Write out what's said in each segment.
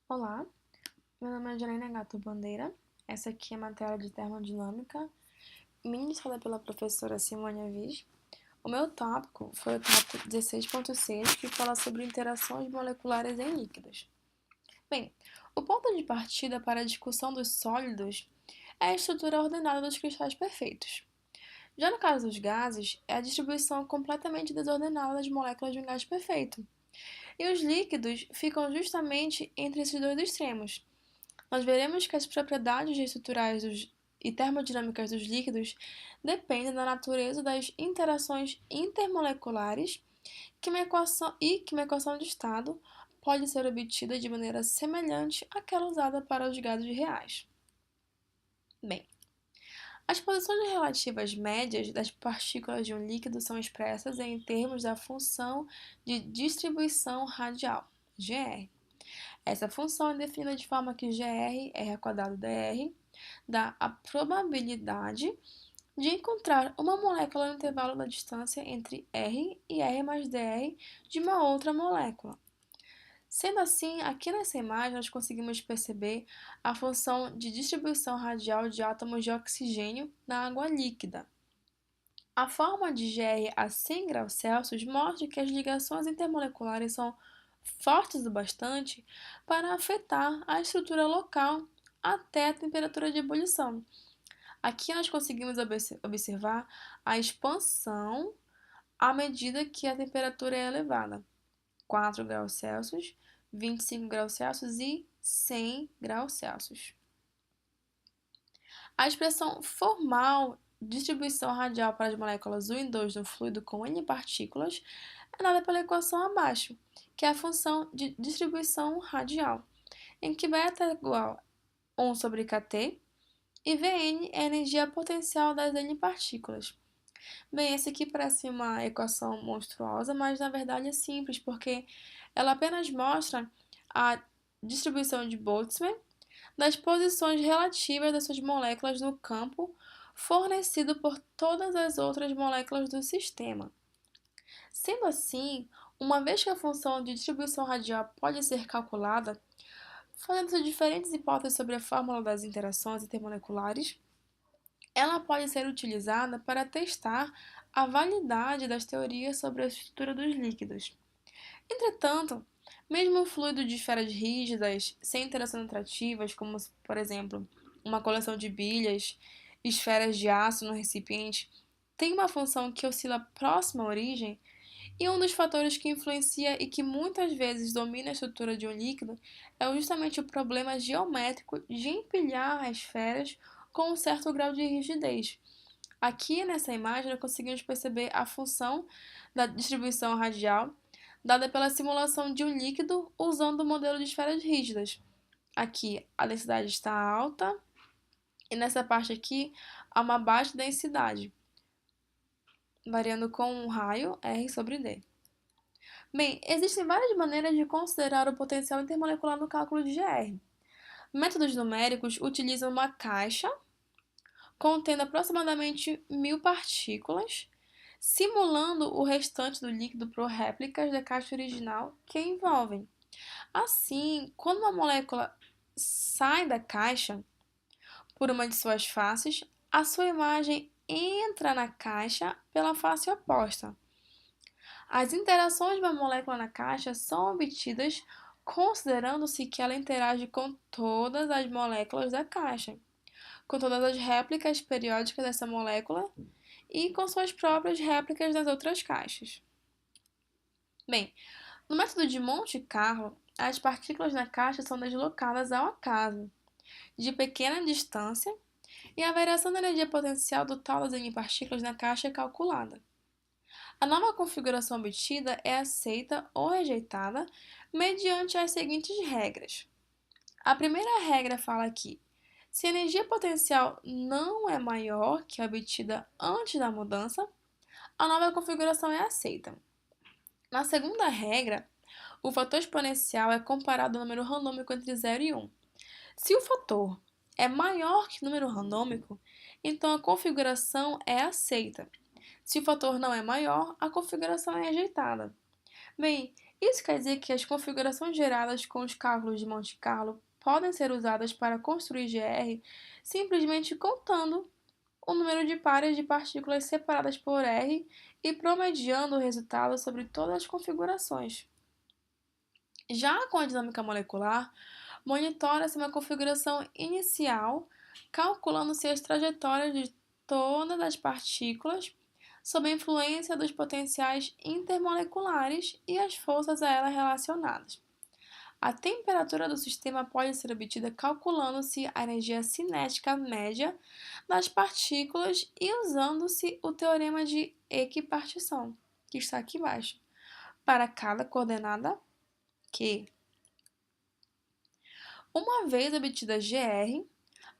Olá, meu nome é Janaína Gato Bandeira. Essa aqui é a matéria de termodinâmica, ministrada pela professora Simone Avis. O meu tópico foi o tópico 16.6, que fala sobre interações moleculares em líquidos. Bem, o ponto de partida para a discussão dos sólidos é a estrutura ordenada dos cristais perfeitos. Já no caso dos gases, é a distribuição completamente desordenada das moléculas de um gás perfeito. E os líquidos ficam justamente entre esses dois extremos. Nós veremos que as propriedades estruturais e termodinâmicas dos líquidos dependem da natureza das interações intermoleculares que uma equação de estado pode ser obtida de maneira semelhante àquela usada para os gases reais. Bem, as posições relativas médias das partículas de um líquido são expressas em termos da função de distribuição radial, GR. Essa função é definida de forma que GR, R²dr, dá a probabilidade de encontrar uma molécula no intervalo da distância entre R e R mais dr de uma outra molécula. Sendo assim, aqui nessa imagem nós conseguimos perceber a função de distribuição radial de átomos de oxigênio na água líquida. A forma de GR a 100 graus Celsius mostra que as ligações intermoleculares são fortes o bastante para afetar a estrutura local até a temperatura de ebulição. Aqui nós conseguimos observar a expansão à medida que a temperatura é elevada: 4 graus Celsius, 25 graus Celsius e 100 graus Celsius. A expressão formal distribuição radial para as moléculas 1 e 2 do fluido com N partículas é dada pela equação abaixo, que é a função de distribuição radial, em que beta é igual a 1 sobre kT e Vn é a energia potencial das N partículas. Bem, essa aqui parece uma equação monstruosa, mas na verdade é simples, porque ela apenas mostra a distribuição de Boltzmann das posições relativas das suas moléculas no campo fornecido por todas as outras moléculas do sistema. Sendo assim, uma vez que a função de distribuição radial pode ser calculada, fazendo-se diferentes hipóteses sobre a fórmula das interações intermoleculares, ela pode ser utilizada para testar a validade das teorias sobre a estrutura dos líquidos. Entretanto, mesmo o fluido de esferas rígidas, sem interações atrativas, como, por exemplo, uma coleção de bilhas, esferas de aço no recipiente, tem uma função que oscila próxima à origem, e um dos fatores que influencia e que muitas vezes domina a estrutura de um líquido é justamente o problema geométrico de empilhar as esferas com um certo grau de rigidez. Aqui nessa imagem nós conseguimos perceber a função da distribuição radial dada pela simulação de um líquido usando o modelo de esferas rígidas. Aqui a densidade está alta e nessa parte aqui há uma baixa densidade, variando com um raio R sobre D. Bem, existem várias maneiras de considerar o potencial intermolecular no cálculo de GR. Métodos numéricos utilizam uma caixa contendo aproximadamente 1000 partículas, simulando o restante do líquido por réplicas da caixa original que envolvem. Assim, quando uma molécula sai da caixa por uma de suas faces, a sua imagem entra na caixa pela face oposta. As interações de uma molécula na caixa são obtidas considerando-se que ela interage com todas as moléculas da caixa, com todas as réplicas periódicas dessa molécula e com suas próprias réplicas das outras caixas. Bem, no método de Monte Carlo, as partículas na caixa são deslocadas ao acaso, de pequena distância, e a variação da energia potencial total das N partículas na caixa é calculada. A nova configuração obtida é aceita ou rejeitada mediante as seguintes regras. A primeira regra fala que, se a energia potencial não é maior que a obtida antes da mudança, a nova configuração é aceita. Na segunda regra, o fator exponencial é comparado ao número randômico entre 0 e 1. Se o fator é maior que o número randômico, então a configuração é aceita. Se o fator não é maior, a configuração é rejeitada. Bem, Isso quer dizer que as configurações geradas com os cálculos de Monte Carlo podem ser usadas para construir GR simplesmente contando o número de pares de partículas separadas por R e promediando o resultado sobre todas as configurações. Já com a dinâmica molecular, monitora-se uma configuração inicial, calculando-se as trajetórias de todas as partículas sob a influência dos potenciais intermoleculares e as forças a elas relacionadas. A temperatura do sistema pode ser obtida calculando-se a energia cinética média das partículas e usando-se o teorema de equipartição, que está aqui embaixo, para cada coordenada Q. Uma vez obtida GR,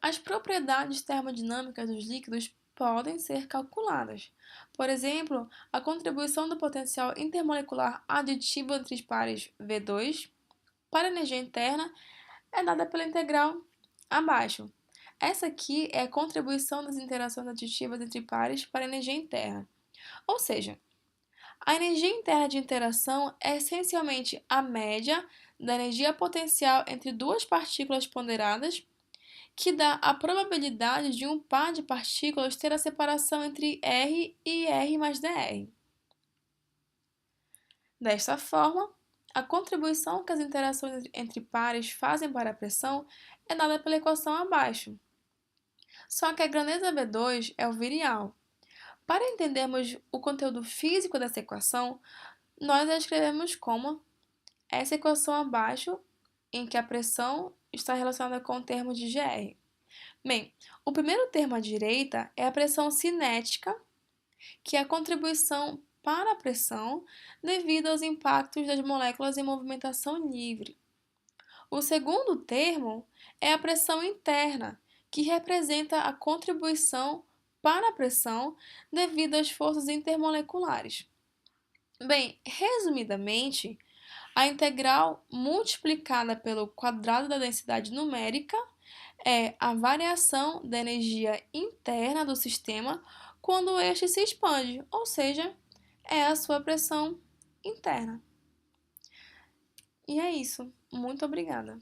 as propriedades termodinâmicas dos líquidos podem ser calculadas. Por exemplo, a contribuição do potencial intermolecular aditivo entre os pares V2 para a energia interna é dada pela integral abaixo. Essa aqui é a contribuição das interações aditivas entre pares para a energia interna. Ou seja, a energia interna de interação é essencialmente a média da energia potencial entre duas partículas ponderadas, que dá a probabilidade de um par de partículas ter a separação entre R e R mais dr. Desta forma, a contribuição que as interações entre pares fazem para a pressão é dada pela equação abaixo. Só que a grandeza V2 é o virial. Para entendermos o conteúdo físico dessa equação, nós a escrevemos como essa equação abaixo, em que a pressão está relacionada com o termo de GR. Bem, o primeiro termo à direita é a pressão cinética, que é a contribuição para a pressão devido aos impactos das moléculas em movimentação livre. O segundo termo é a pressão interna, que representa a contribuição para a pressão devido às forças intermoleculares. Bem, resumidamente, a integral multiplicada pelo quadrado da densidade numérica é a variação da energia interna do sistema quando este se expande, ou seja, é a sua pressão interna. E é isso. Muito obrigada.